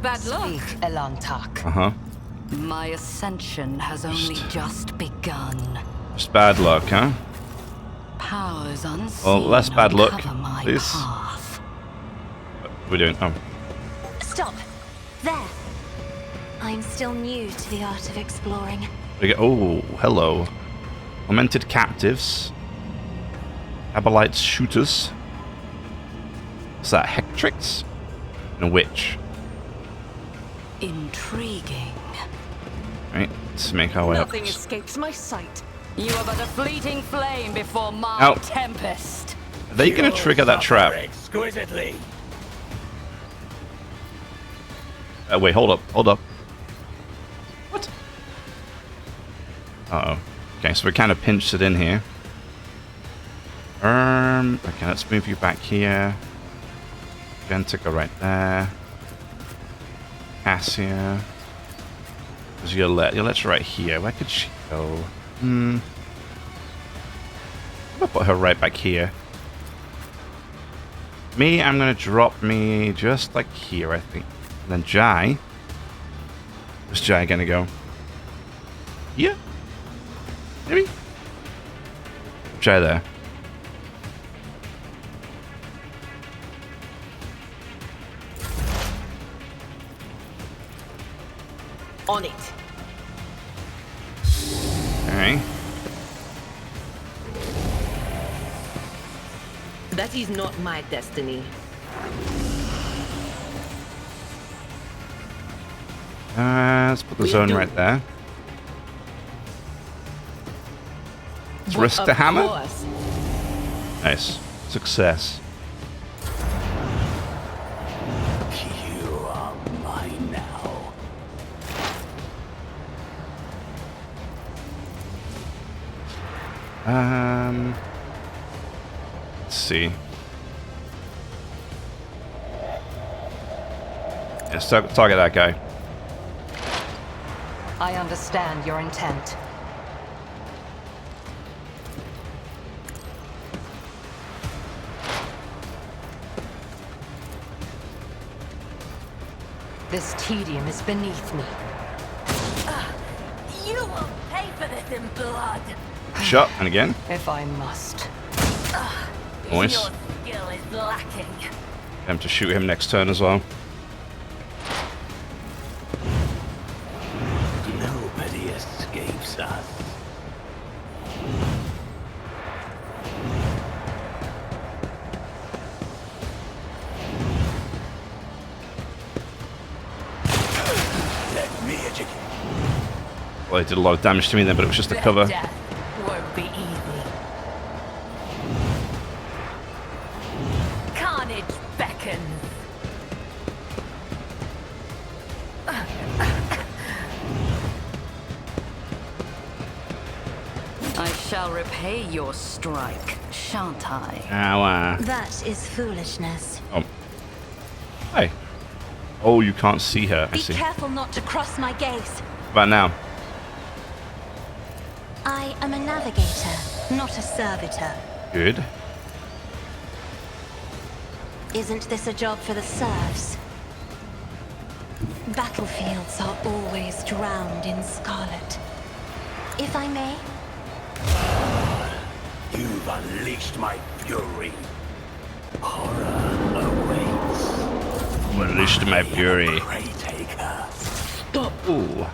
bad luck. Speak, Elantak. Uh-huh. My ascension has only just begun. Just bad luck, huh? Powers unseen. Well, less bad luck, uncover my please. path. What are we doing? Oh. Stop. There. I'm still new to the art of exploring. We get, oh, hello. Lamented captives. Abelites shooters. What's that? Heretic? And a witch. Intriguing. Right, let's make our way up. Nothing escapes my sight. You are but a fleeting flame before my Ow. tempest. Are they going to trigger that trap? Exquisitely. Wait, hold up, hold up. What? Uh-oh. Okay, so we kind of pinched it in here. Okay, let's move you back here. Gentica right there. Cassia. There's Yolette's right here. Where could she go? I'm gonna put her right back here. Me, I'm gonna drop me just like here, I think. And then Jai. Where's Jai gonna go? Here? Maybe? Jai there. On it. Alright. That is not my destiny. Let's put the zone right there. Let's risk the hammer. Course. Nice. Success. You are mine now. Let's see. Let's target that guy. I understand your intent. This tedium is beneath me. You will pay for this in blood. Shot, and again. If I must. Nice. Your skill is lacking. Time to shoot him next turn as well. Nobody escapes us. Let me educate. Well, it did a lot of damage to me then, but it was just a cover. Death won't be easy. Carnage beckons. I shall repay your strike, shan't I? Ow. That is foolishness. Oh. Hey. Oh, you can't see her. I Be see. careful not to cross my gaze. What about now? I am a navigator, not a servitor. Good. Isn't this a job for the serfs? Battlefields are always drowned in scarlet. If I may, You've unleashed my fury. Horror awaits. Unleashed my fury. Prey taker. Stop Ooh.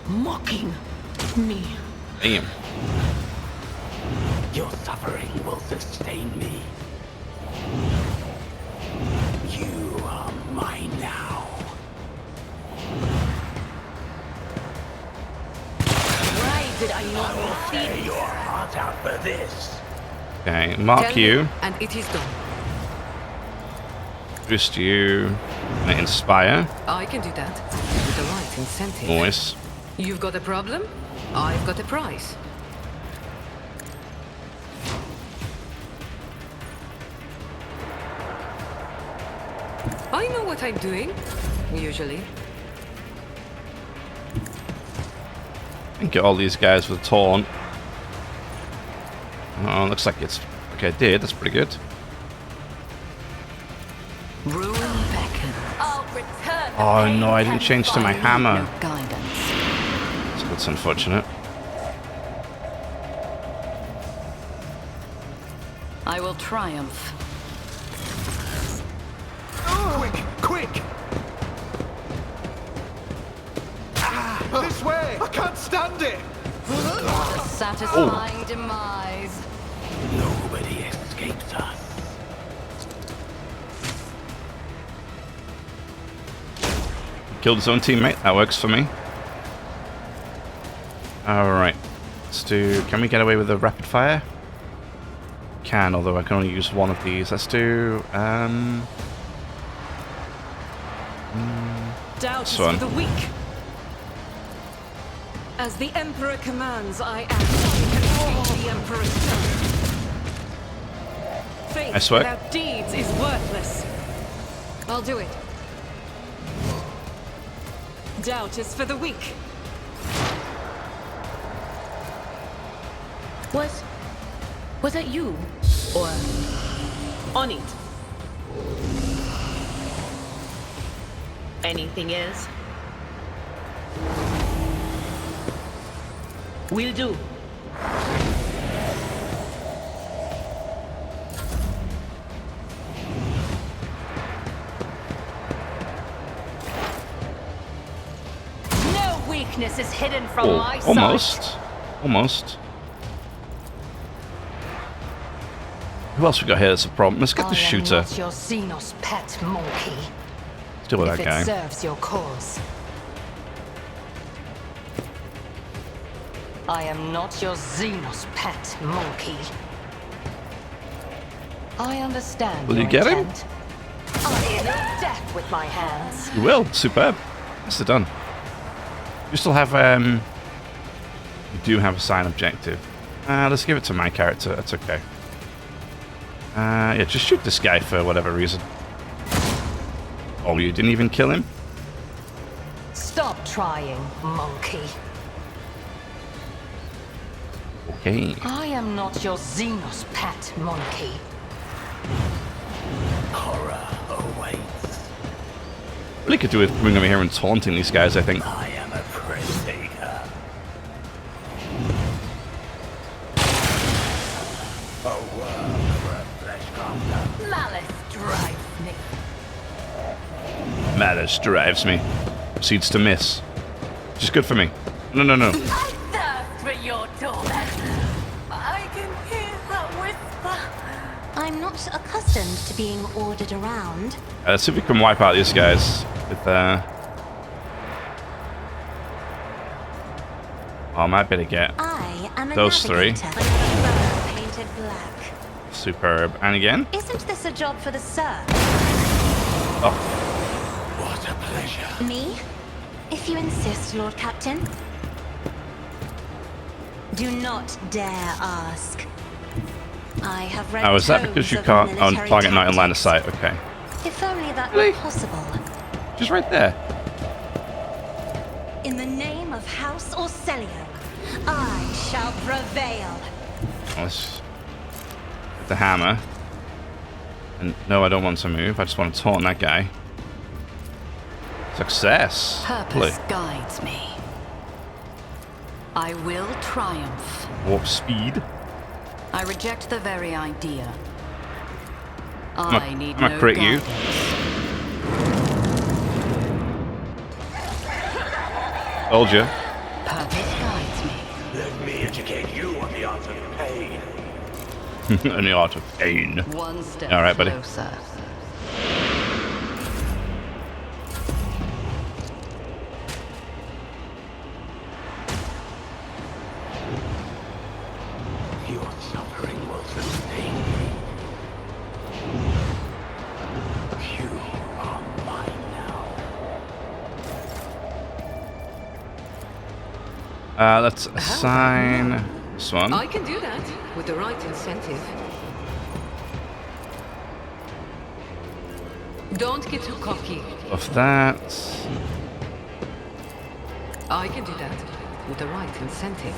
mocking me. Damn. Your suffering will sustain me. You are mine now. Why did I not Tear see your heart out for this. Okay, mark Tell you. me, and it is done. Boost you. And inspire. I can do that with the right incentive. Nice. You've got a problem? I've got a prize. I know what I'm doing, usually. And get all these guys with a taunt. Oh, looks like it's... Okay, it did. That's pretty good. Ruin beckons. I'll return Oh no, I didn't change to my hammer. No guidance. So that's unfortunate. I will triumph. Quick! This way! I can't stand it! A satisfying demise. Nobody escapes us. Killed his own teammate. That works for me. Alright. Let's do... Can we get away with the rapid fire? Can, although I can only use one of these. Let's do... Doubt is This one. for the weak. As the Emperor commands, I act. The Emperor's son. Faith Nice work. without deeds is worthless. I'll do it. Doubt is for the weak. Was that you? Or on it? Anything else? Will do. No weakness is hidden from Oh, my sight. almost. Almost. Who else we got here that's a problem? Let's get the shooter. I am not your Xenos pet monkey. Let's deal with If that it guy. serves your cause. I am not your Xenos pet monkey. I understand. Will you your get him? intent. I deal death with my hands. You will. Superb. Nicely done. You still have, you do have a sign objective. Let's give it to my character. That's okay. Yeah, just shoot this guy for whatever reason. Oh, you didn't even kill him? Stop trying, monkey. Okay. I am not your Xenos pet monkey. Horror awaits. What you could do with coming over here and taunting these guys, I think. I am a prey taker. A worm for a flesh hunter. Malice drives me. Malice drives me. Proceeds to miss. Which is good for me. No. I thirst for your torment. I can hear her whisper. I'm not accustomed to being ordered around. Let's see if we can wipe out these guys with, oh, I might better get I am a those three. navigator. My fur painted black. Superb. And again? Isn't this a job for the sir? Oh, What a pleasure. Me? If you insist, Lord Captain. Do not dare ask. I have read oh, is that because tomes you of can't on military target not in line of tactics. sight? Okay. If only that Really? were possible. Just right there. In the name of House Orcelio, I shall prevail. Let's get the hammer. And no, I don't want to move. I just want to taunt that guy. Success. Purpose guides me. I will triumph. Warp speed. I reject the very idea. I'm I need gonna no crit you. guidance. Told you. Purpose guides me. Let me educate you on the art of pain. And the art of pain. One step All right, buddy. closer. Your suffering will sustain me. You are mine now. Let's assign this one. I can do that with the right incentive. Don't get too cocky. Of that. I can do that with the right incentive.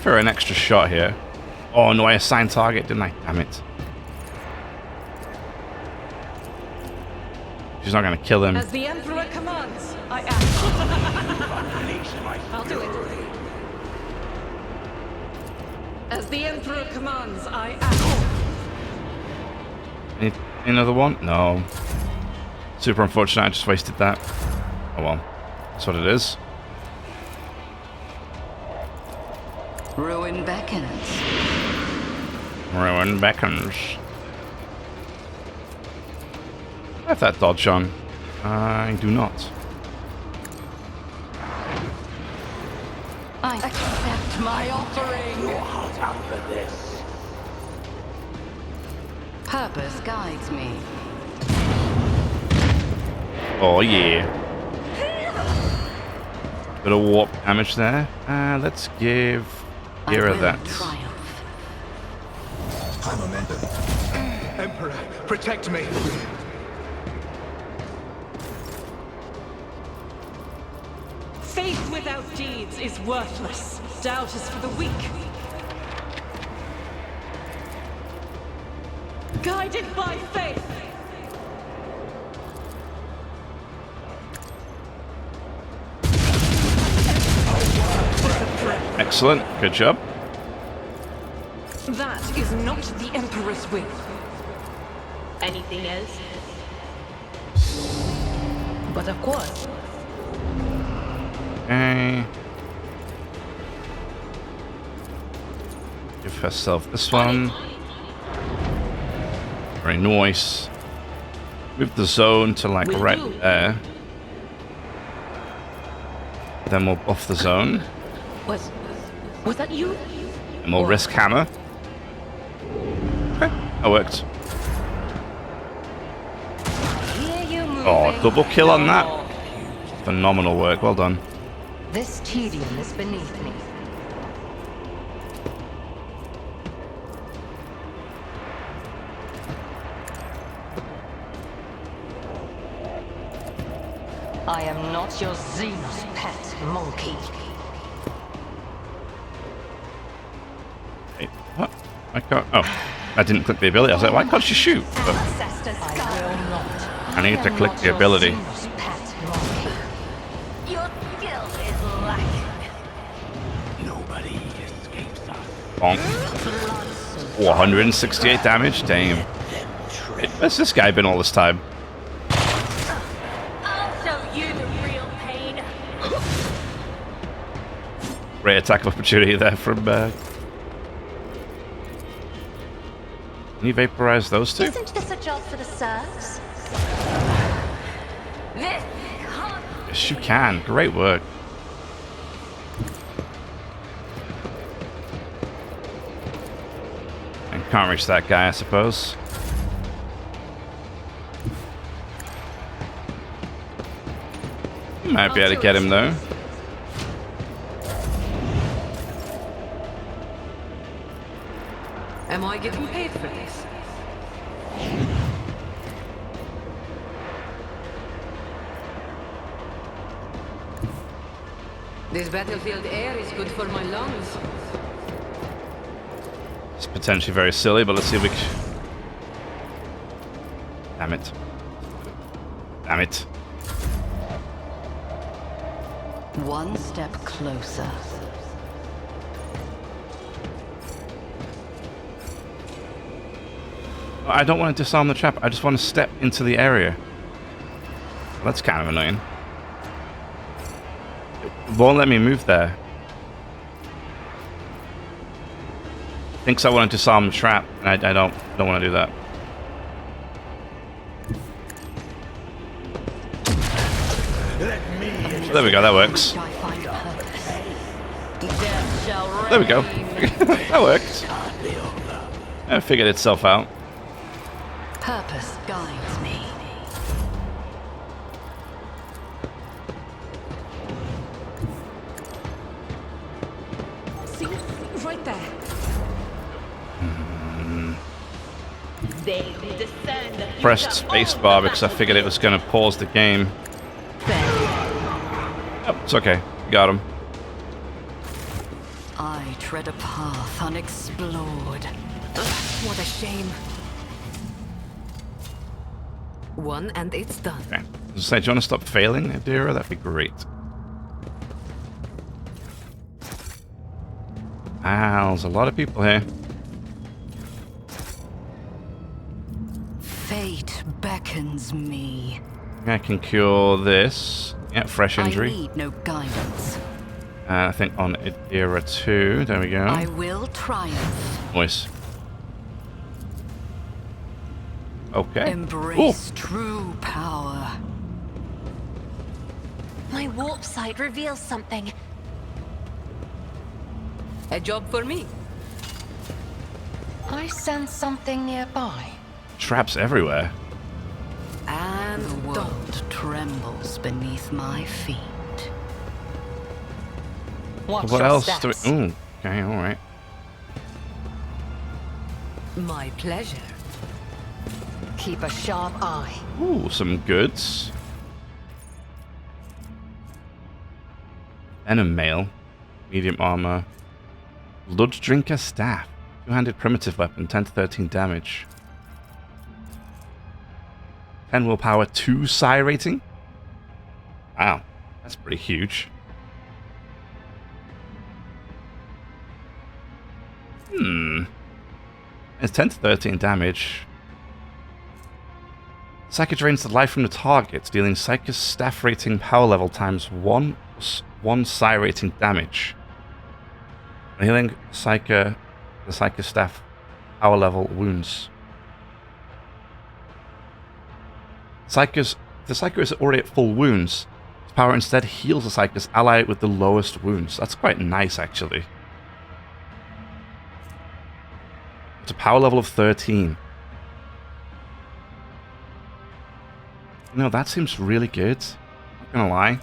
For an extra shot here. Oh no, I assigned target, didn't I? Damn it. he's not going to kill him. As the Emperor commands, I act. I'll do it. As the Emperor commands, I act. Any, another one? No. Super unfortunate, I just wasted that. Oh well. That's what it is. Ruin beckons. Ruin beckons. I have that dodge on. I do not. I accept my offering. Your heart out for this. Purpose guides me. Oh yeah. Bit of warp damage there. Let's give Hera that. Triumph. High momentum. Emperor, protect me. Faith without deeds is worthless. Doubt is for the weak. Guided by faith. Excellent. Good job. That is not the Emperor's will. Anything else? But of course. Okay. Give herself this one. Very nice. Move the zone to like Will right do. there. Then we'll buff the zone. Was that you? And we'll risk hammer. Okay, that worked. Hear you moving. Oh, double kill on that. Phenomenal work. Well done. This tedium is beneath me. I am not your Xenos pet monkey. Wait, what? I can't. Oh, I didn't click the ability. I was like, why can't she shoot? But Ancestors I will not. I need to click the ability. Xenos pet monkey. Your skill is lacking. Nobody escapes us. Bonk. 168 damage. Damn. Where's this guy been all this time? I'll show you the real pain. Great attack of opportunity there from. Can you vaporize those two? Isn't this a job for the serfs? This can't Yes, you can. Great work. And can't reach that guy, I suppose. Might be able to get him though. Am I getting paid for this? This battlefield air is good for my lungs. It's potentially very silly, but let's see if we can. Damn it. Damn it. One step closer. I don't want to disarm the trap. I just want to step into the area. Well, that's kind of annoying. It won't let me move there. Thinks I want to disarm the trap, and I don't want to do that. There we go. That works. I find purpose. death shall There we go. reign. That worked. It figured itself out. Purpose guides me. See? Right there. They who descend. Pressed spacebar because I figured it was going to pause the game. Oh, it's okay. Got him. I tread a path unexplored. What a shame. One and it's done. Okay. As I say, do you want to stop failing, Adira? That'd be great. Wow, there's a lot of people here. Fate beckons me. I can cure this. Yeah, fresh injury. I need no guidance. I think on Adira too. There we go. I will triumph. Nice. Okay. Embrace true power. My warp sight reveals something. A job for me. I sense something nearby. Traps everywhere. And the world trembles beneath my feet. Watch What your else steps. do we... Ooh, okay, alright. My pleasure. Keep a sharp eye. Ooh, some goods. Venom mail. Medium armor. Blood Drinker Staff. Two-handed primitive weapon. 10 to 13 damage. 10 willpower, 2 psi rating. Wow, that's pretty huge. It's 10 to 13 damage. Psychic drains the life from the target, dealing Psychic staff rating power level times 1 plus 1 psi rating damage. Healing the Psychic staff power level wounds. If the Psycho is already at full wounds, its power instead heals the Psycho's ally with the lowest wounds. That's quite nice, actually. It's a power level of 13. You know, that seems really good. Not gonna lie.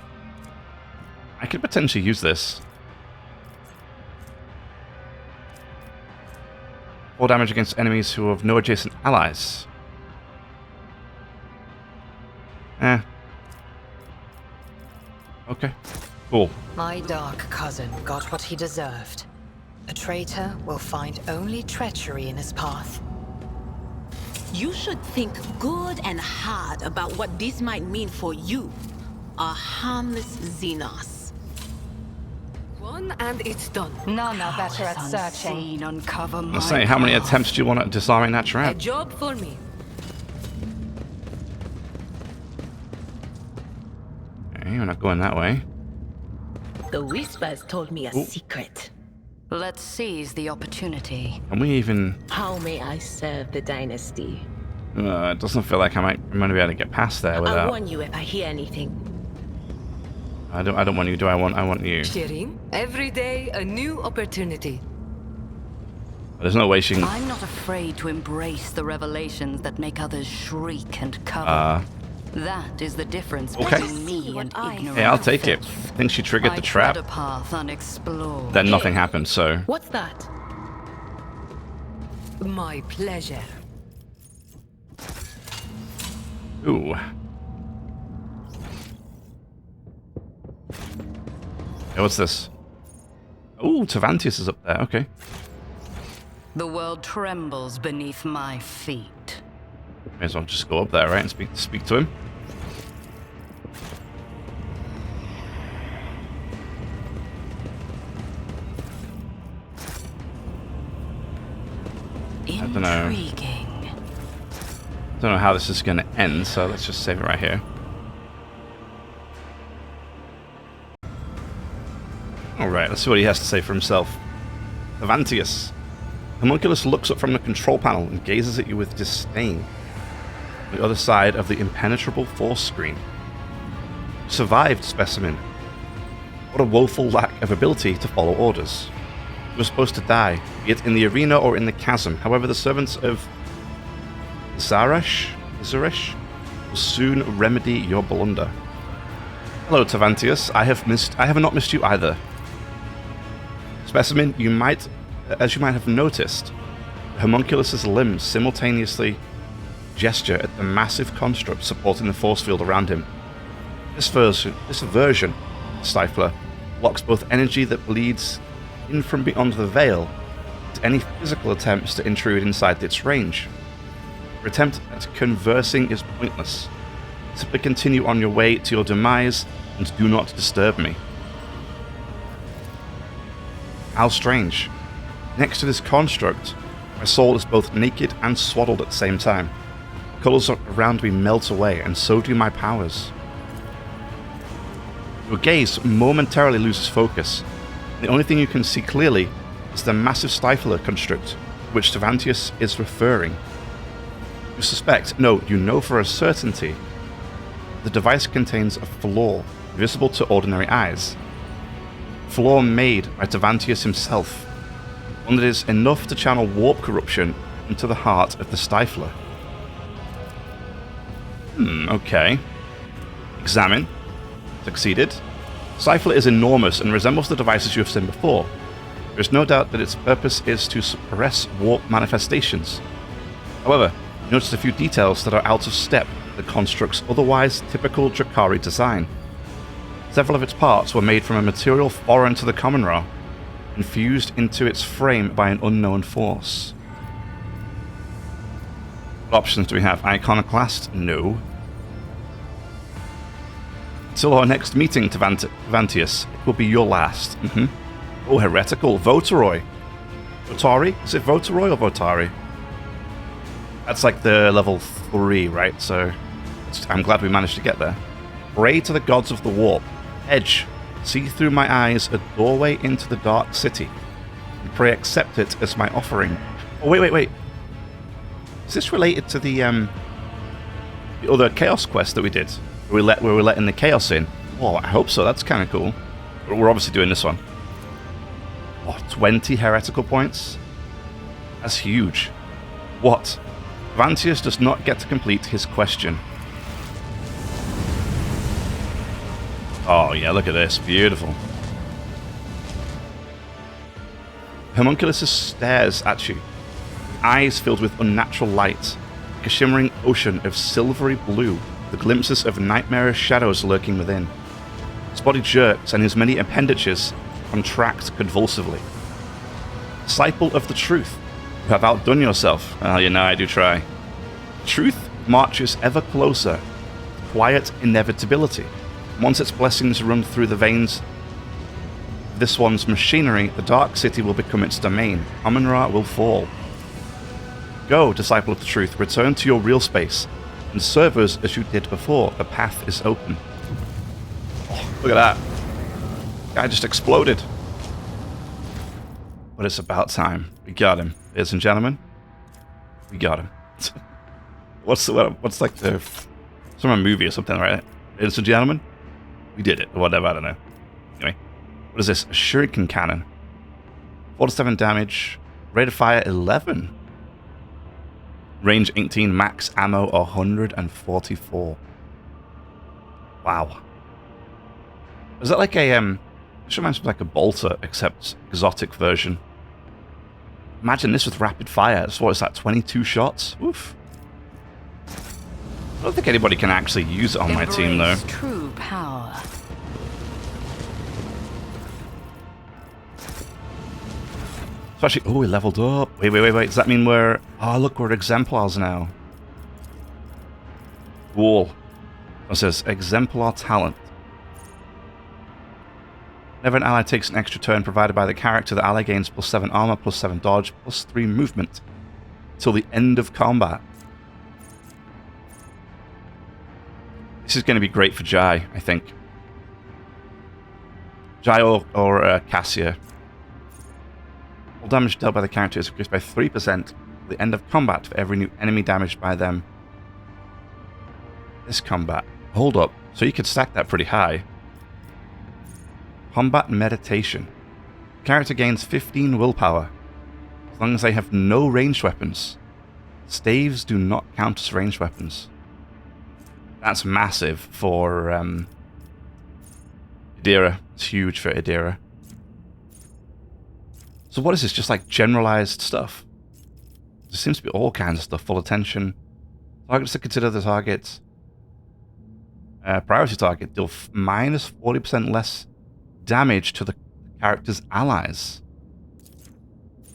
I could potentially use this. 4 damage against enemies who have no adjacent allies. Okay. Cool. My dark cousin got what he deserved. A traitor will find only treachery in his path. You should think good and hard about what this might mean for you, a harmless Xenos. One and it's done. None are better at Powers searching. unseen uncover my Let's say, how many path. attempts do you want at disarming that A trap? job for me. Okay, we're not going that way. The Whispers told me a Ooh. secret. Let's seize the opportunity. Can we even... How may I serve the dynasty? it doesn't feel like I'm going to be able to get past there I'll without... warn you if I hear anything. I don't want you, do I? I want you. Shirin, every day a new opportunity. There's no way she can... I'm not afraid to embrace the revelations that make others shriek and cover. That is the difference Okay. between me and ignorance. Hey, I'll take it. I think she triggered the trap. I tread a path unexplored. Then nothing happened, so... What's that? My pleasure. Ooh. Hey, what's this? Ooh, Tavantius is up there. Okay. The world trembles beneath my feet. May as well just go up there, right, and speak to him. don't know. Intriguing. Don't know how this is going to end, so let's just save it right here. Alright, let's see what he has to say for himself. Avantius. Homunculus looks up from the control panel and gazes at you with disdain. On the other side of the impenetrable force screen. Survived, specimen. What a woeful lack of ability to follow orders. You were supposed to die, be it in the arena or in the chasm. However, the servants of Zarash will soon remedy your blunder. Hello, Tavantius. I have not missed you either. Specimen, as you might have noticed, Homunculus's limbs simultaneously gesture at the massive construct supporting the force field around him. This version, Stifler, blocks both energy that bleeds in from beyond the veil and any physical attempts to intrude inside its range. Your attempt at conversing is pointless. Simply continue on your way to your demise and do not disturb me. How strange. Next to this construct, my soul is both naked and swaddled at the same time. The colours around me melt away, and so do my powers. Your gaze momentarily loses focus. The only thing you can see clearly is the massive stifler construct to which Tavantius is referring. You suspect, no, you know for a certainty, the device contains a flaw visible to ordinary eyes. A flaw made by Tavantius himself. One that is enough to channel warp corruption into the heart of the stifler. Okay. Examine. Succeeded. Stifler is enormous and resembles the devices you have seen before. There is no doubt that its purpose is to suppress warp manifestations. However, you notice a few details that are out of step with the construct's otherwise typical Drakari design. Several of its parts were made from a material foreign to the common ra, infused into its frame by an unknown force. What options do we have? Iconoclast? No. Until our next meeting, Tavantius, it will be your last. Oh, heretical. Votaroi. Votari? Is it Votaroi or Votari? That's like the level 3, right? So I'm glad we managed to get there. Pray to the gods of the warp. Edge, see through my eyes a doorway into the dark city. And pray accept it as my offering. Oh, wait. Is this related to the other Chaos quest that we did? Where we're letting the Chaos in? Oh, I hope so. That's kind of cool. But we're obviously doing this one. Oh, 20 heretical points? That's huge. What? Tavantius does not get to complete his question. Oh yeah, look at this. Beautiful. Homunculus stares at you, eyes filled with unnatural light, like a shimmering ocean of silvery blue, with glimpses of nightmarish shadows lurking within. His body jerks and his many appendages contract convulsively. Disciple of the truth, you have outdone yourself. Well, you know I do try. Truth marches ever closer, with quiet inevitability. Once its blessings run through the veins of this one's machinery, the dark city will become its domain. Amun-Ra will fall. Go, disciple of the truth, return to your real space, and serve us as you did before. The path is open. Oh, look at that. Guy just exploded. But it's about time. We got him, ladies and gentlemen. We got him. What's like the some movie or something, right? Ladies and gentlemen, we did it. Or whatever, I don't know. Anyway, what is this? A shuriken cannon. 47 damage. Rate of fire 11. Range 18. Max ammo 144. Wow. Is that like a this reminds me of like a bolter, except exotic version. Imagine this with rapid fire. So what is that? 22 shots? Oof. I don't think anybody can actually use it on my team, though. True power. So actually, oh, we leveled up. Wait. Does that mean we're... Oh, look, we're exemplars now. Cool. It says exemplar talent. Whenever an ally takes an extra turn provided by the character, the ally gains +7 armor, +7 dodge, +3 movement till the end of combat. This is going to be great for Jai, I think. Jai or Cassia. All damage dealt by the character is increased by 3% till the end of combat for every new enemy damaged by them. This combat. Hold up. So you could stack that pretty high. Combat meditation. The character gains 15 willpower, as long as they have no ranged weapons. Staves do not count as ranged weapons. That's massive for Idira. It's huge for Idira. So what is this? Just like generalized stuff? There seems to be all kinds of stuff. Full attention. Targets to consider the target. Priority target. Deal minus 40% less damage to the character's allies.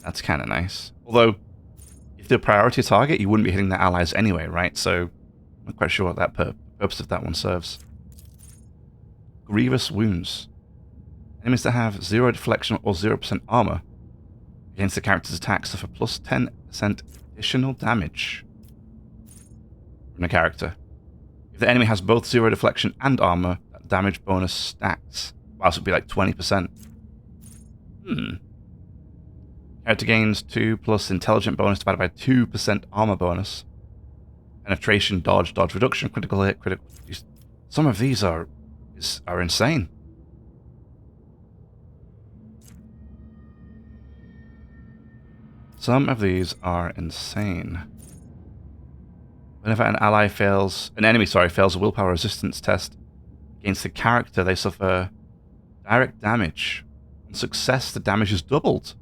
That's kind of nice. Although, if they're a priority target, you wouldn't be hitting their allies anyway, right? So I'm not quite sure what that purpose of that one serves. Grievous wounds. Enemies that have 0 deflection or 0% armor against the character's attacks suffer plus 10% additional damage from the character. If the enemy has both 0 deflection and armor, that damage bonus stacks. Wow, so it would be like 20%. Character gains 2 plus intelligent bonus divided by 2% armor bonus. Penetration, dodge reduction, critical hit, critical... Some of these are insane. Some of these are insane. Whenever an enemy fails a willpower resistance test against the character, they suffer direct damage. On success, the damage is doubled.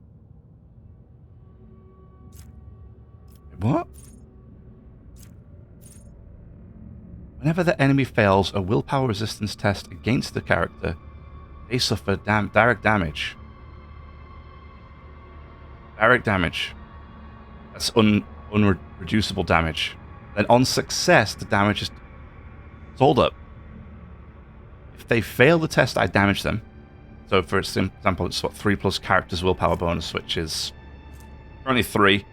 What? Whenever the enemy fails a willpower resistance test against the character, they suffer direct damage. Direct damage. That's unreducible damage. Then on success, the damage is... Hold up. If they fail the test, I damage them. So for example, it's what, 3 plus character's willpower bonus, which is currently 3.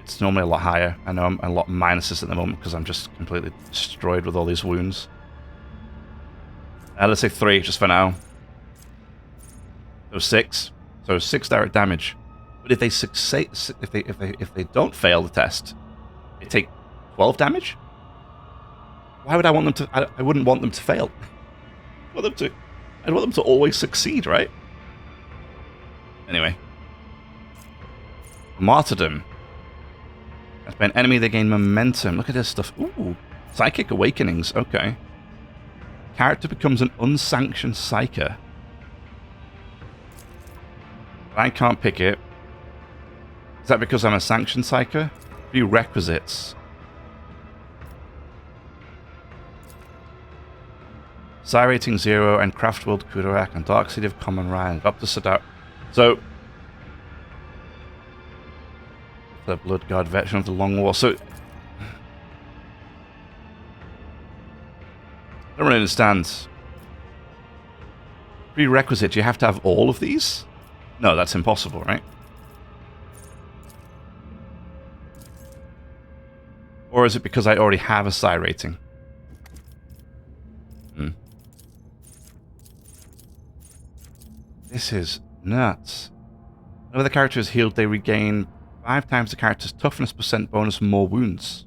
It's normally a lot higher. I know I'm a lot of minuses at the moment because I'm just completely destroyed with all these wounds. Let's say 3 just for now. So 6. So 6 direct damage. But if they succeed, if they don't fail the test, they take 12 damage. Why would I want them to? I wouldn't want them to fail. I'd want them to always succeed, right? Anyway, martyrdom. That's by an enemy, they gain momentum. Look at this stuff. Ooh, psychic awakenings. Okay. Character becomes an unsanctioned psyker. I can't pick it. Is that because I'm a sanctioned psyker? Prerequisites. Psi rating 0 and Craftworld Kudorak and Dark City of Common Ryan. Up to Sadar. So, the Blood God veteran of the Long War. So, I don't really understand. Prerequisite, you have to have all of these? No, that's impossible, right? Or is it because I already have a psi rating? This is nuts. Whenever the character is healed, they regain 5 times the character's toughness % bonus more wounds.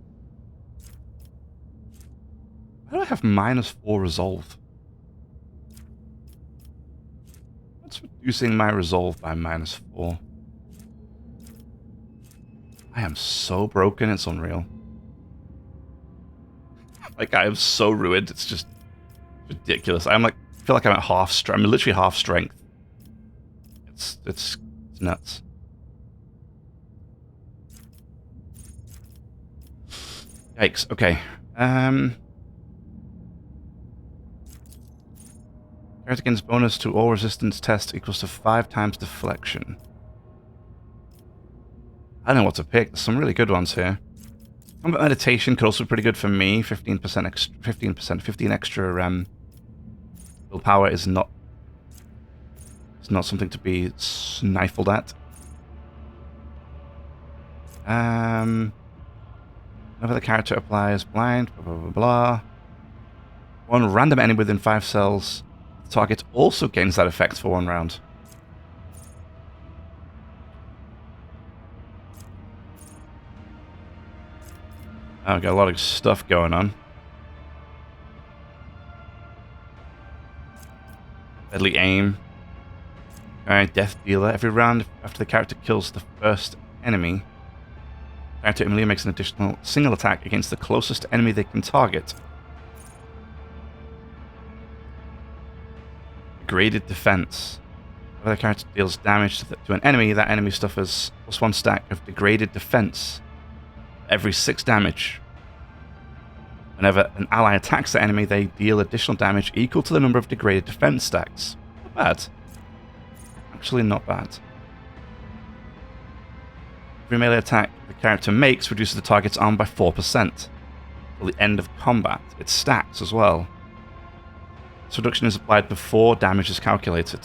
Why do I have -4 resolve? What's reducing my resolve by -4? I am so broken, it's unreal. Like, I am so ruined, it's just ridiculous. I feel like I'm at half strength. I'm literally half strength. It's nuts. Yikes. Okay. Character gains bonus to all resistance tests equals to 5 times deflection. I don't know what to pick. There's some really good ones here. Combat meditation could also be pretty good for me. 15% extra, 15 extra willpower is not. It's not something to be snifled at. Whenever the character applies blind, blah, blah, blah, blah. One random enemy within 5 cells, the target also gains that effect for 1 round. Oh, got a lot of stuff going on. Deadly aim. Alright, Death Dealer. Every round after the character kills the first enemy, the character immediately makes an additional single attack against the closest enemy they can target. Degraded Defense. Whenever the character deals damage to an enemy, that enemy suffers +1 stack of Degraded Defense every 6 damage. Whenever an ally attacks the enemy, they deal additional damage equal to the number of Degraded Defense stacks. Not bad. Actually not bad. Every melee attack the character makes reduces the target's armor by 4% till the end of combat. It stacks as well. This reduction is applied before damage is calculated.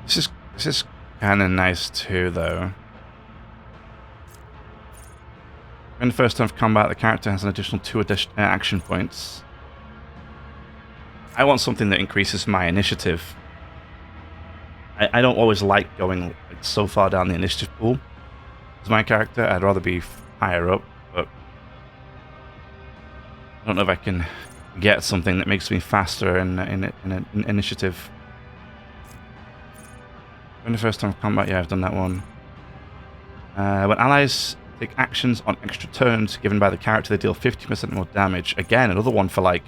This is kind of nice too, though. In the first turn of combat, the character has an additional 2 action points. I want something that increases my initiative. I don't always like going like, so far down the initiative pool as my character. I'd rather be higher up, but I don't know if I can get something that makes me faster in initiative. In the first time of combat, yeah, I've done that one. When allies take actions on extra turns given by the character, they deal 50% more damage. Again, another one for like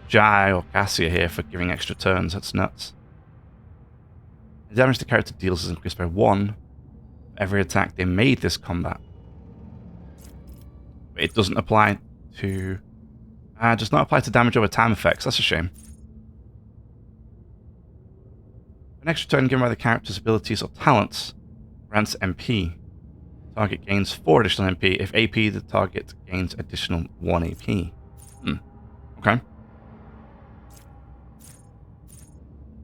Jai or Cassia here for giving extra turns. That's nuts. The damage the character deals is increased by 1 for every attack they made this combat. But it doesn't apply to... does not apply to damage over time effects. That's a shame. An extra turn given by the character's abilities or talents grants MP. Target gains 4 additional MP. If AP, the target gains additional 1 AP. Okay.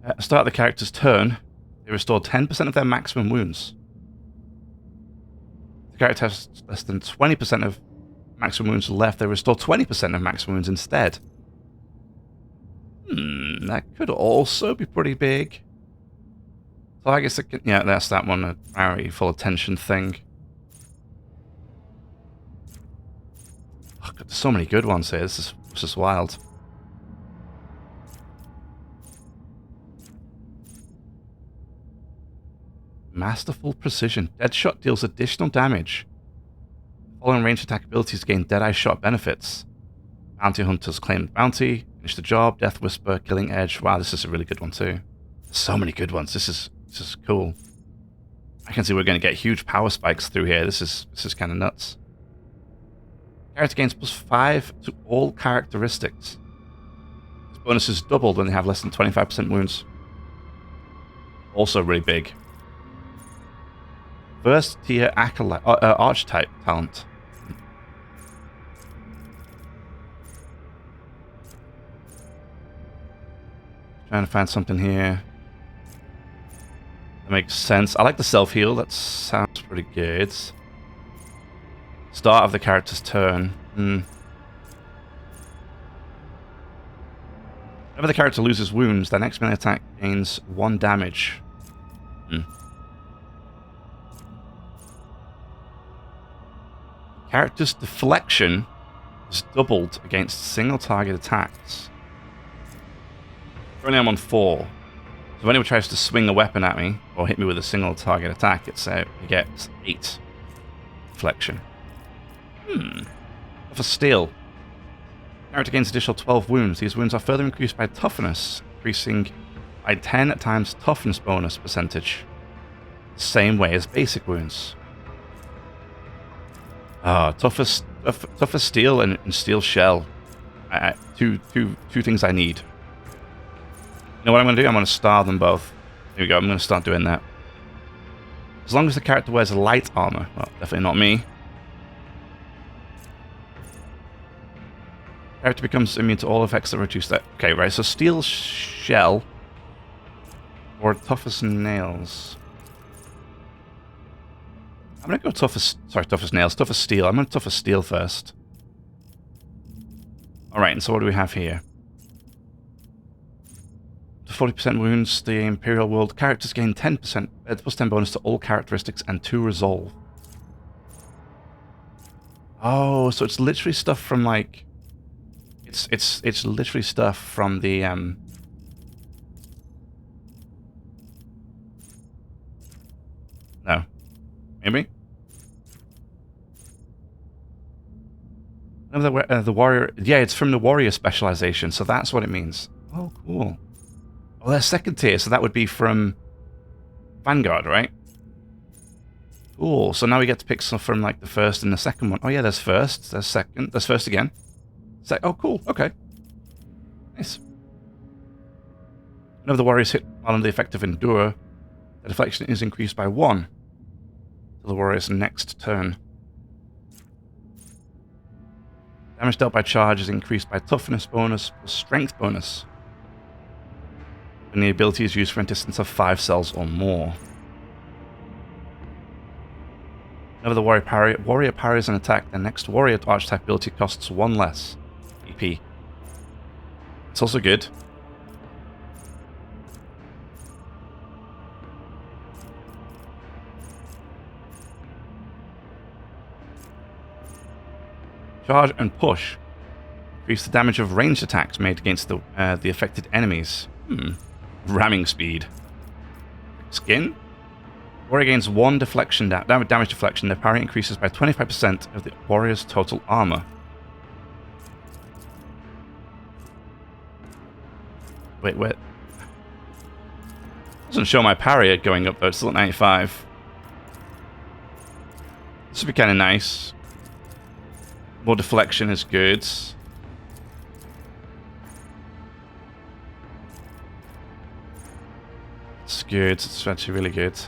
At the start of the character's turn, they restore 10% of their maximum wounds. If the character has less than 20% of maximum wounds left, they restore 20% of maximum wounds instead. That could also be pretty big. So I guess, yeah, that's that one, a very full attention thing. Oh, God, there's so many good ones here, this is wild. Masterful Precision. Deadshot deals additional damage. Following ranged attack abilities gain Deadeye Shot benefits. Bounty Hunter's Claimed Bounty, Finish the Job, Death Whisper, Killing Edge. Wow, this is a really good one too. There's so many good ones. This is cool. I can see we're going to get huge power spikes through here. This is kind of nuts. Character gains +5 to all characteristics. This bonus is doubled when they have less than 25% wounds. Also really big. First tier archetype talent. Trying to find something here. That makes sense. I like the self-heal. That sounds pretty good. Start of the character's turn. Whenever the character loses wounds, their next melee attack gains 1 damage. Character's deflection is doubled against single target attacks. Currently I'm on 4. So if anyone tries to swing a weapon at me, or hit me with a single target attack, it gets 8 deflection. For steel. Character gains additional 12 wounds. These wounds are further increased by toughness, increasing by 10 times toughness bonus percentage. Same way as basic wounds. Tougher steel and steel shell. Two things I need. You know what I'm going to do? I'm going to star them both. Here we go. I'm going to start doing that. As long as the character wears light armor. Well, definitely not me. Character becomes immune to all effects that reduce that. Okay, right. So steel shell or toughest nails. I'm going to go toughest nails, toughest steel. I'm going to toughest steel first. Alright, and so what do we have here? To 40% wounds, the Imperial World characters gain 10%, plus 10 bonus to all characteristics and 2 resolve. Oh, so it's literally stuff from like... It's literally stuff from the... No. Maybe? No, the warrior... Yeah, it's from the warrior specialization, so that's what it means. Oh, cool. Oh, they're second tier, so that would be from Vanguard, right? Cool, so now we get to pick some from like the first and the second one. Oh yeah, there's first, there's second, there's first again. Oh, cool, okay. Nice. Whenever the warrior is hit while under the effect of Endure, the deflection is increased by 1 till the warrior's next turn. Damage dealt by charge is increased by toughness bonus plus strength bonus. And the ability is used for a distance of 5 cells or more. Whenever the warrior parries an attack, the next warrior archetype ability costs 1 less EP. It's also good. Charge and push increase the damage of ranged attacks made against the affected enemies. Ramming speed. Skin. Warrior gains 1 deflection damage deflection. Their parry increases by 25% of the warrior's total armor. Wait, wait. Doesn't show my parry going up though. It's still at 95. This would be kind of nice. More deflection is good. It's good. It's actually really good.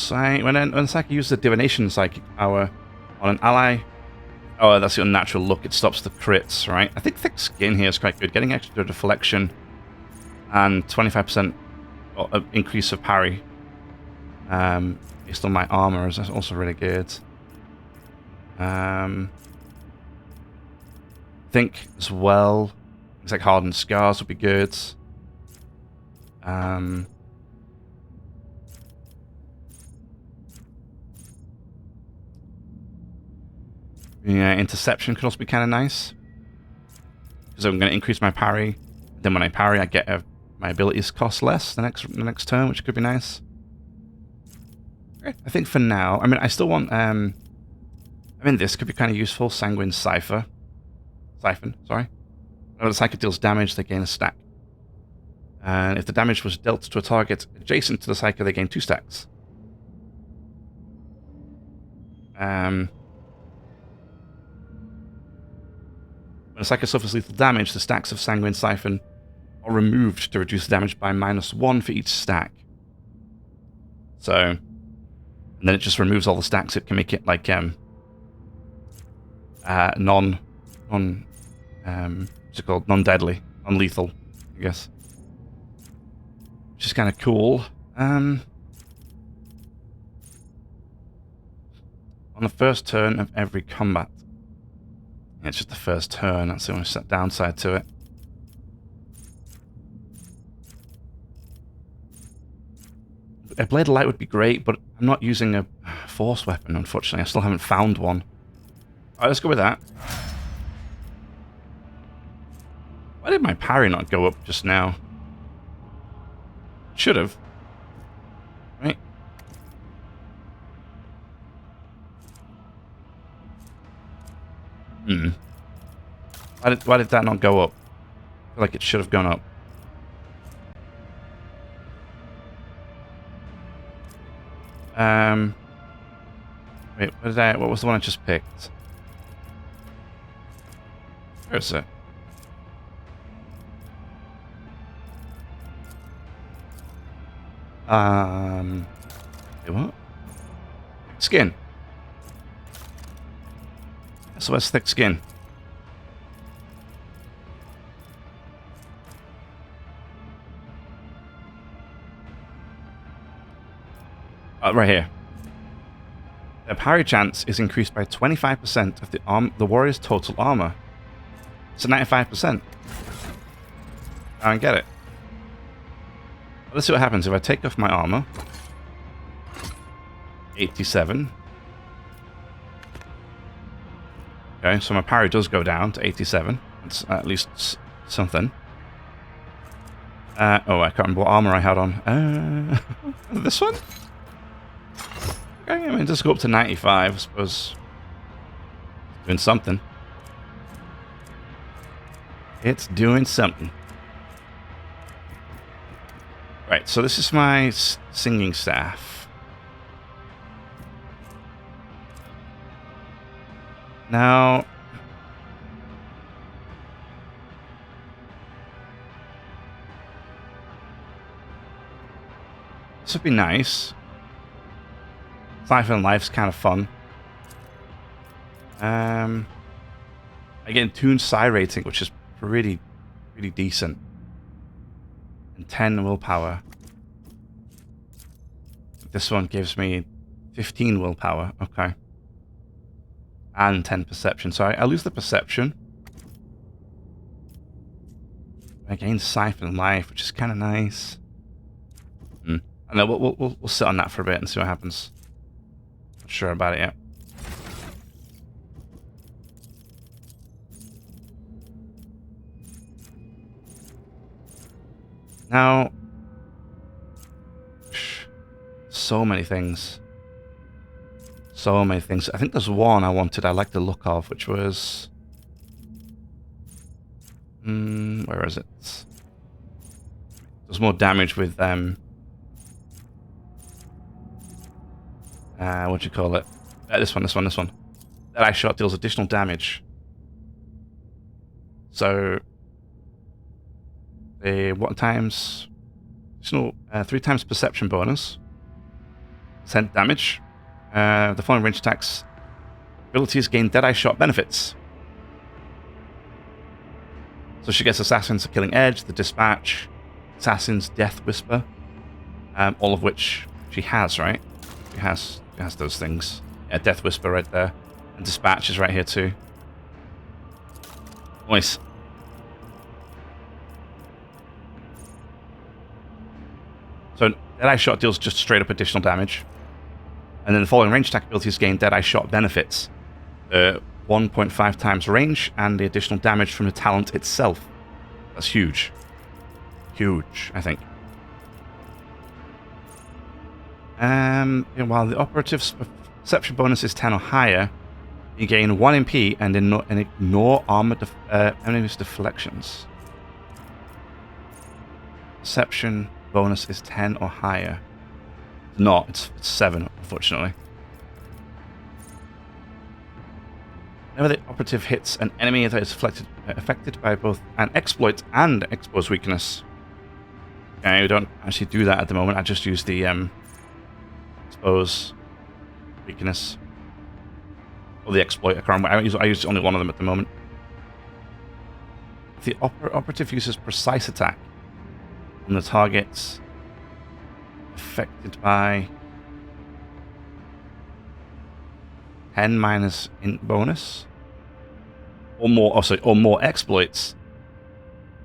When Psyche uses the divination psychic power on an ally, oh, that's your natural look. It stops the crits, right? I think thick skin here is quite good. Getting extra deflection and 25% increase of parry based on my armor is also really good. Think as well, things like hardened scars would be good. Yeah, interception could also be kind of nice. Because I'm going to increase my parry. Then when I parry, I get my abilities cost less the next turn, which could be nice. Okay, I think for now, I mean, I still want. I mean, this could be kind of useful. Sanguine Siphon, sorry. When the psychic deals damage, they gain a stack. And if the damage was dealt to a target adjacent to the psychic, they gain 2 stacks. When a psychic suffers lethal damage, the stacks of Sanguine Siphon are removed to reduce the damage by -1 for each stack. So, and then it just removes all the stacks. It can make it like what's it called? Non-deadly, non-lethal, I guess. Which is kind of cool. On the first turn of every combat. It's just the first turn, that's the only downside to it. A Blade of Light would be great, but I'm not using a force weapon, unfortunately. I still haven't found one. Alright, let's go with that. Why did my parry not go up just now? Should have. Right? Why did that not go up? I feel like it should have gone up. Wait, what was the one I just picked? Where is it? Wait, what? Skin. So where's thick skin? Right here. Their parry chance is increased by 25% of the warrior's total armor. So 95%. I don't get it. Let's see what happens if I take off my armor. 87. Okay, so my parry does go down to 87. That's at least something. Oh, I can't remember what armor I had on. This one? Okay, I mean, just go up to 95, I suppose. Doing something. It's doing something. Right, so this is my singing staff. Now, this would be nice. Siphon Life's kind of fun. Again, Toon Psi rating, which is pretty decent. And 10 willpower. This one gives me 15 willpower. Okay. And 10 perception. So I lose the perception. I gain Siphon Life, which is kind of nice. And then we'll sit on that for a bit and see what happens. Not sure about it yet. Now, so many things. So many things. I think there's one I wanted I like the look of, which was... where is it? There's more damage with what do you call it? This one. That eye shot deals additional damage. So the 1 times additional 3 times perception bonus. 10 damage. The following range attacks abilities gain Deadeye Shot benefits. So she gets Assassin's Killing Edge, the Dispatch, Assassin's Death Whisper, all of which she has, right? She has those things. Yeah, Death Whisper right there, and Dispatch is right here too. Nice. So Deadeye Shot deals just straight up additional damage. And then the following range attack abilities gain Deadeye Shot benefits. 1.5 times range and the additional damage from the talent itself. That's huge. Huge, I think. While the operative's perception bonus is 10 or higher, you gain 1 MP and ignore armor enemies' deflections. Perception bonus is 10 or higher. It's not, it's 7, unfortunately. Whenever the operative hits an enemy that is affected by both an exploit and expose weakness. Okay, we don't actually do that at the moment. I just use the expose weakness. Or the exploit. I use only one of them at the moment. If the operative uses precise attack on the targets affected by 10 minus int bonus or more exploits,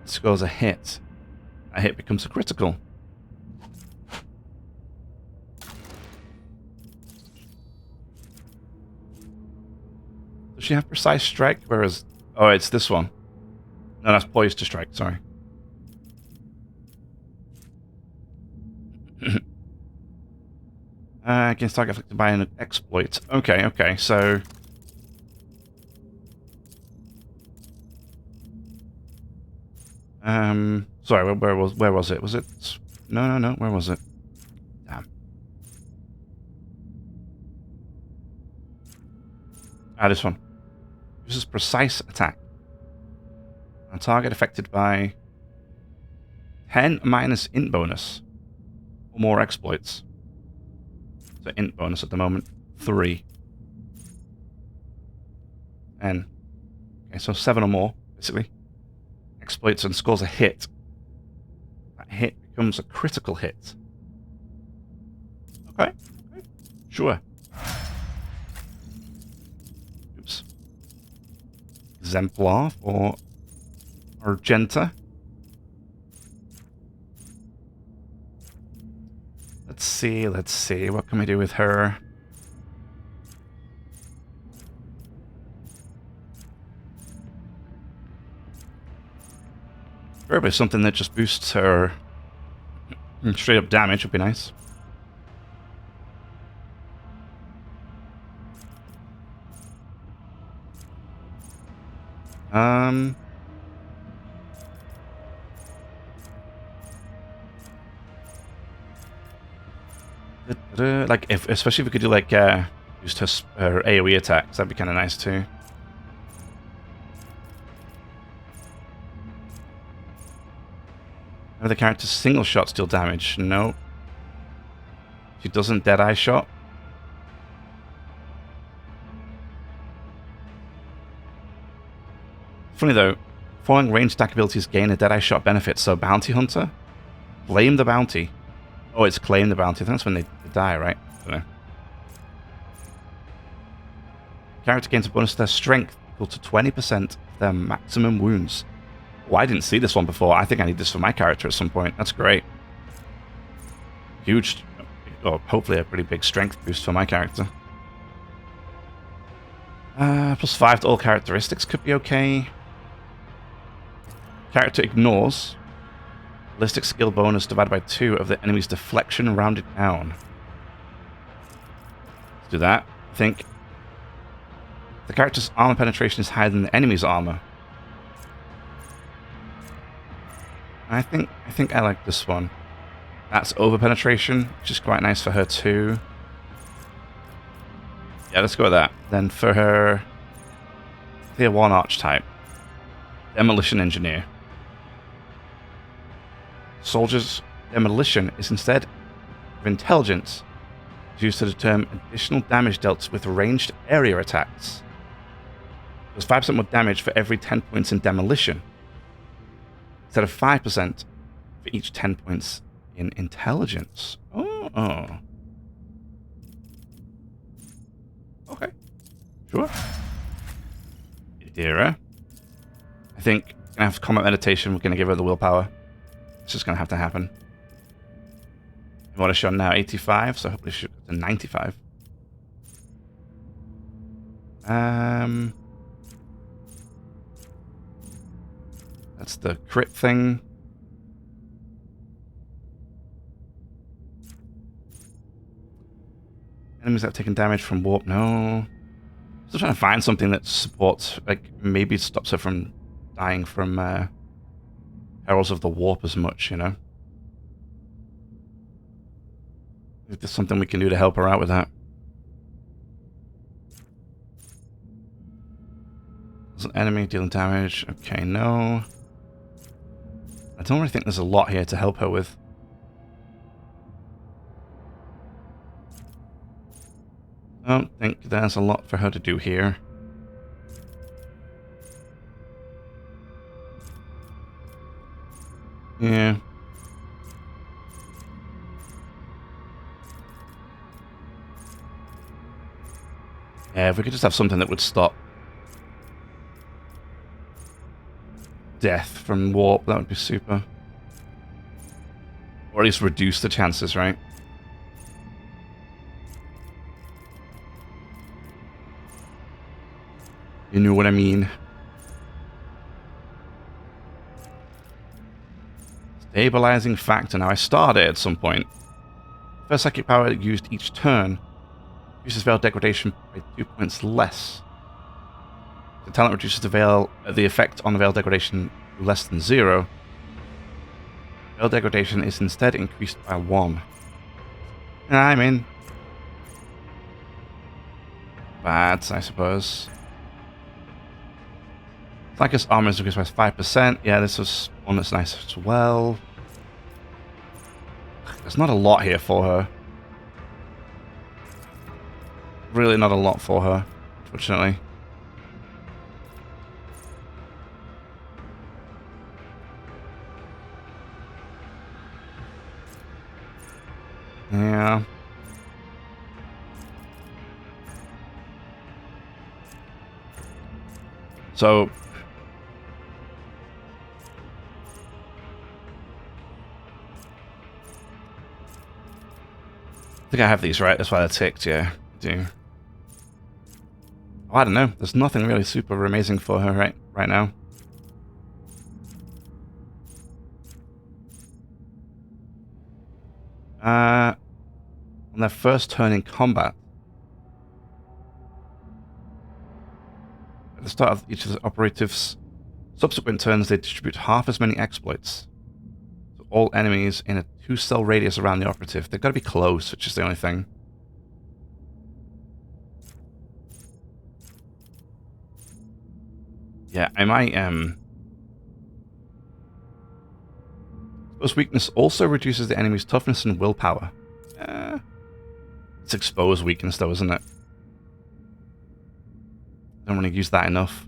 scores a hit. A hit becomes a critical. Does she have precise strike? Whereas, oh, it's this one. No, that's poised to strike. Sorry. Against target affected by an exploit. Okay, so... sorry, where was it? Was it... No, where was it? Damn. This one. Uses precise attack. On target affected by 10 minus int bonus. Or more exploits. So int bonus at the moment, 3. And okay, so 7 or more, basically. Exploits and scores a hit. That hit becomes a critical hit. Okay. Sure. Oops. Exemplar for Argenta. Let's see. What can we do with her? Probably something that just boosts her straight up damage would be nice. Like, especially if we could do like just her AoE attacks, that'd be kind of nice too. The character's single shots deal damage. No. She doesn't Deadeye shot. Funny though, following range attack abilities gain a Deadeye shot benefit, so Bounty Hunter, claim the bounty. Oh, it's claim the bounty. I think that's when they die, right? I don't know. Character gains a bonus to their strength equal to 20% of their maximum wounds. Oh, I didn't see this one before. I think I need this for my character at some point. That's great. Huge, or hopefully a pretty big strength boost for my character. +5 to all characteristics could be okay. Character ignores ballistic skill bonus divided by 2 of the enemy's deflection rounded down. Let's do that. I think the character's armor penetration is higher than the enemy's armor. I think I like this one. That's over penetration, which is quite nice for her too. Yeah, let's go with that. Then for her Tier 1 archetype, Demolition Engineer. Soldier's demolition is instead of intelligence, used to determine additional damage dealt with ranged area attacks. There's 5% more damage for every 10 points in demolition, instead of 5% for each 10 points in intelligence. Oh. Okay. Sure. Idira. I think we're gonna have combat meditation. We're gonna give her the willpower. It's just gonna have to happen. What is she on now? 85, so hopefully she'll get to 95. That's the crit thing. Enemies that have taken damage from warp, no. Still trying to find something that supports, like, maybe stops her from dying from Heralds of the Warp as much, you know? If there's something we can do to help her out with that. There's an enemy dealing damage. Okay, no. I don't really think there's a lot here to help her with. I don't think there's a lot for her to do here. Yeah. Yeah, if we could just have something that would stop death from warp, that would be super. Or at least reduce the chances, right? You know what I mean? Stabilizing factor. Now I started at some point. First psychic power used each turn reduces veil degradation by 2 points less. The talent reduces the effect on the veil degradation to less than 0. Veil degradation is instead increased by 1. I'm in. Bad, I suppose. Flanker's armor is increased by 5%. Yeah, this was one that's nice as well. There's not a lot here for her. Really not a lot for her, unfortunately. Yeah. So I think I have these right, that's why they're ticked, yeah. I do. Oh, I don't know. There's nothing really super amazing for her right now. On their first turn in combat, at the start of each of the operatives' subsequent turns, they distribute half as many exploits to all enemies in a 2-cell radius around the operative. They've got to be close, which is the only thing. Yeah, I might, suppose Exposed weakness also reduces the enemy's toughness and willpower. It's exposed weakness though, isn't it? I don't want to use that enough.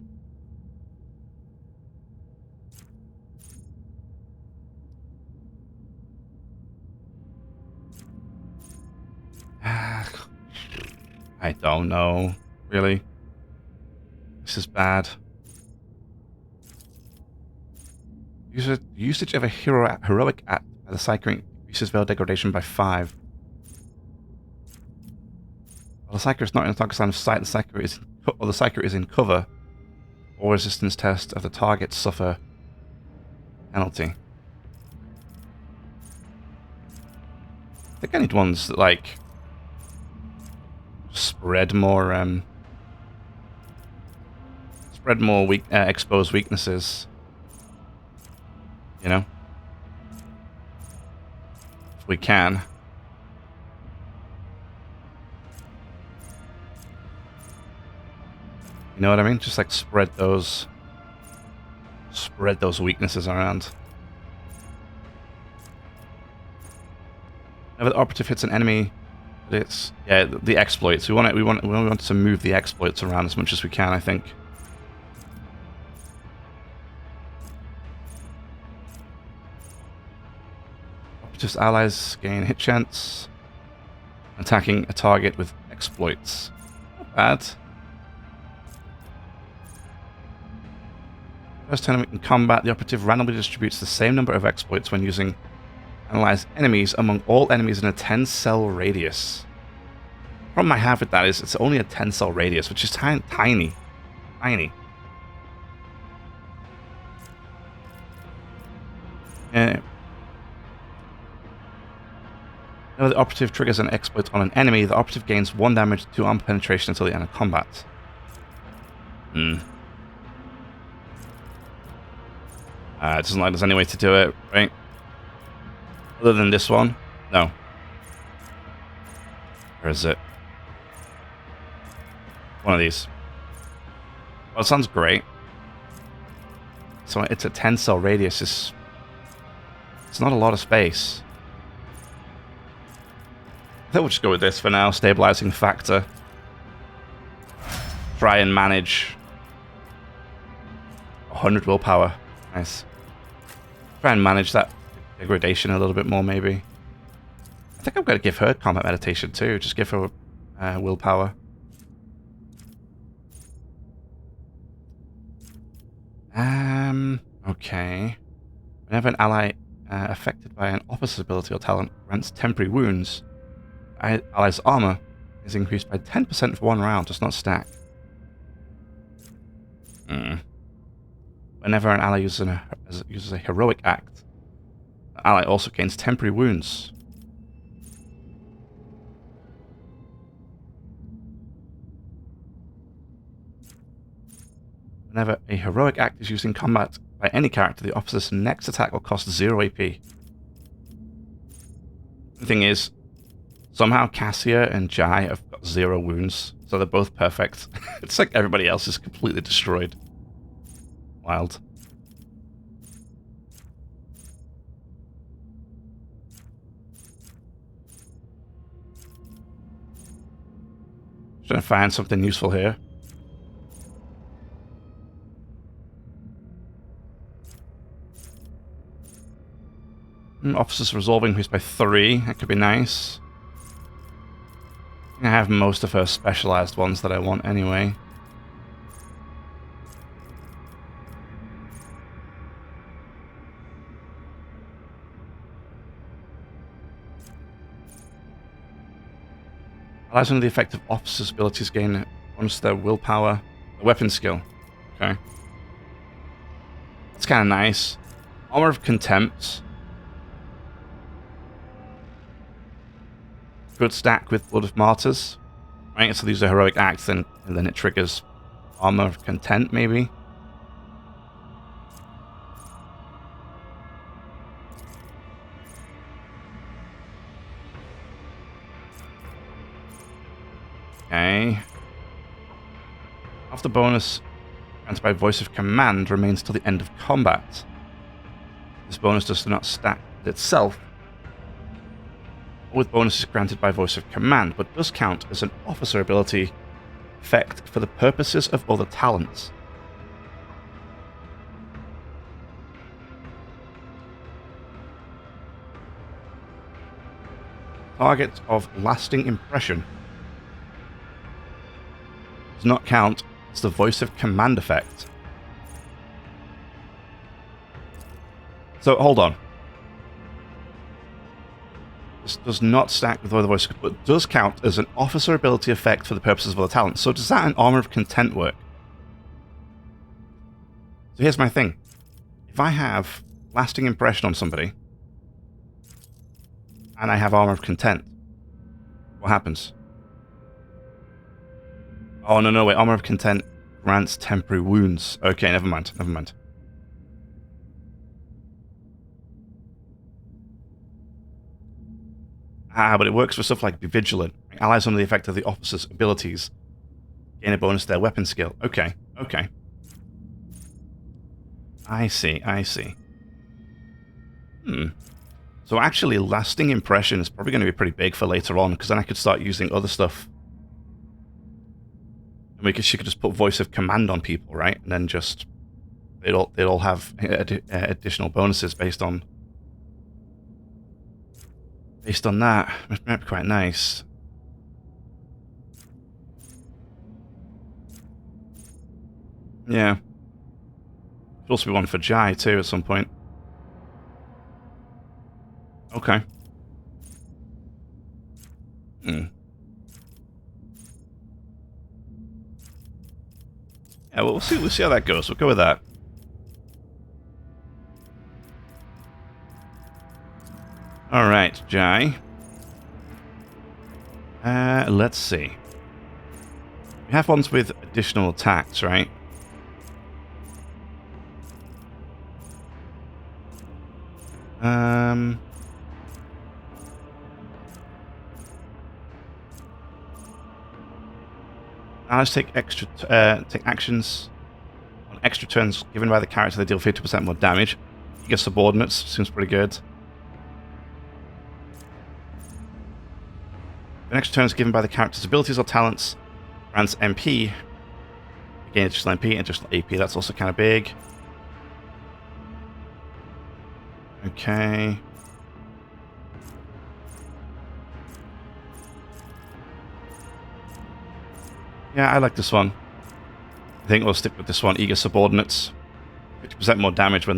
I don't know. Really? This is bad. Usage of a heroic act by the Psyker increases veil degradation by 5. While the Psyker is not in the target's line of sight, the Psyker is in cover. All resistance tests of the target suffer penalty. I think I need ones that, like, spread more exposed weaknesses. You know? If we can. You know what I mean? Just like spread those weaknesses around. Whenever the operative hits an enemy, it's the exploits. We want to move the exploits around as much as we can, I think. Operative's allies gain hit chance. Attacking a target with exploits. Not bad. First time in combat, the operative randomly distributes the same number of exploits when using analyze enemies among all enemies in a 10-cell radius. The problem I have with that is it's only a 10-cell radius, which is tiny. Tiny. Whenever the operative triggers an exploit on an enemy, the operative gains 1 damage, 2 armor penetration until the end of combat. It doesn't like there's any way to do it, right? Other than this one? No. Where is it? One of these. Well, it sounds great. So it's a 10-cell radius. It's not a lot of space. I think we'll just go with this for now. Stabilizing factor. Try and manage 100 willpower. Nice. Try and manage that degradation a little bit more, maybe. I think I'm going to give her combat meditation too. Just give her willpower. Okay. Whenever an ally affected by an opposite ability or talent grants temporary wounds, ally's armor is increased by 10% for 1 round. Does not stack. Whenever an ally uses a heroic act, the ally also gains temporary wounds. Whenever a heroic act is used in combat by any character, the opposite's next attack will cost 0 AP. The thing is, somehow Cassia and Jai have got 0 wounds, so they're both perfect. It's like everybody else is completely destroyed. Wild. Trying to find something useful here. Officers resolving increased by 3. That could be nice. I have most of her specialized ones that I want anyway. Allies under the effect of officers' abilities gain bonus to their willpower, their weapon skill. Okay. That's kind of nice. Armor of Contempt. Good stack with Blood of Martyrs. Right, so these are heroic acts, and then it triggers Armor of Content, maybe. Okay. After bonus granted by Voice of Command remains till the end of combat. This bonus does not stack itself, or with bonuses granted by voice of command, but does count as an officer ability effect for the purposes of other talents. Target of lasting impression does not count as the voice of command effect. So hold on. This does not stack with other voice, but does count as an officer ability effect for the purposes of other talents. So does that in Armor of Content work? So here's my thing. If I have lasting impression on somebody, and I have Armor of Content, what happens? Oh, no, wait. Armor of Content grants temporary wounds. Okay, never mind. But it works for stuff like Be Vigilant. Allies under the effect of the officer's abilities gain a bonus to their weapon skill. Okay. I see. So actually, lasting impression is probably going to be pretty big for later on, because then I could start using other stuff. And she could just put voice of command on people, right? And then just they'd all have additional bonuses based on that. Which might be quite nice. Yeah. Could also be one for Jai too at some point. Okay. Yeah, well, we'll see how that goes. We'll go with that. Alright, Jai. Let's see. We have ones with additional attacks, right? Now let's take actions on extra turns given by the character that deal 50% more damage. You get subordinates, seems pretty good. An extra turn is given by the character's abilities or talents, grants MP. Again, additional MP, additional AP, that's also kind of big. Okay. Yeah, I like this one. I think we'll stick with this one. Eager subordinates, 50% more damage when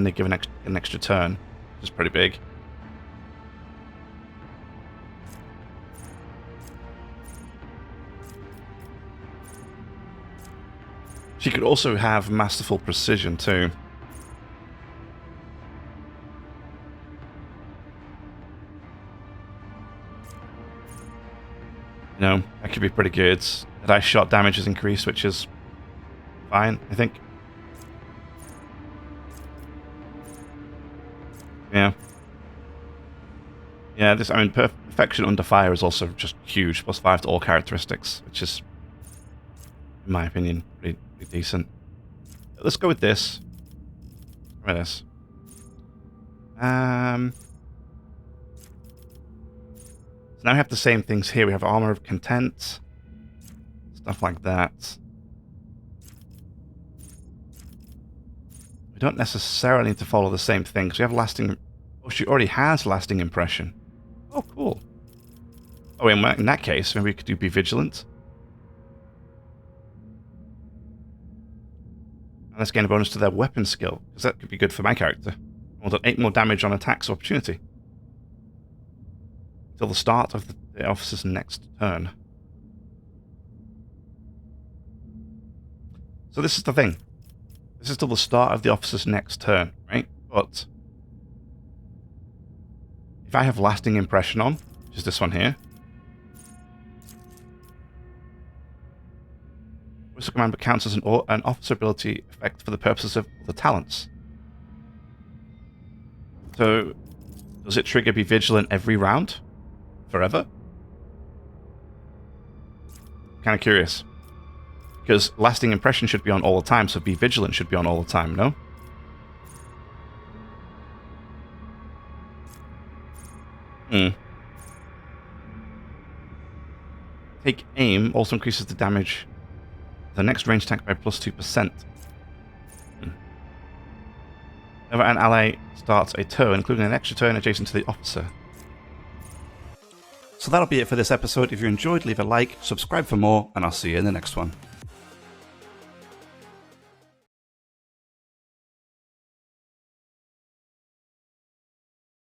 they give an extra turn, which is pretty big. She could also have masterful precision too. You know, that could be pretty good. The dice shot damage is increased, which is fine, I think. Yeah. Yeah, Perfection under fire is also just huge, +5 to all characteristics, which is, in my opinion, pretty decent. Let's go with this. Try this. So now we have the same things here. We have Armor of Content, stuff like that. We don't necessarily need to follow the same thing, because we have lasting... Oh, she already has lasting impression. Oh, cool. Oh, in that case, maybe we could do Be Vigilant. And let's gain a bonus to their weapon skill, because that could be good for my character. We'll do 8 more damage on attacks opportunity. Till the start of the officer's next turn. So this is the thing. This is till the start of the officer's next turn, right? But if I have lasting impression on, which is this one here, Whistle Command counts as an officer ability effect for the purposes of the talents. So, does it trigger Be Vigilant every round? Forever? Kind of curious. Because lasting impression should be on all the time, so Be Vigilant should be on all the time, no? Take aim also increases the damage of the next range attack by plus 2%. Whenever an ally starts a turn, including an extra turn adjacent to the officer. So that'll be it for this episode. If you enjoyed, leave a like, subscribe for more, and I'll see you in the next one.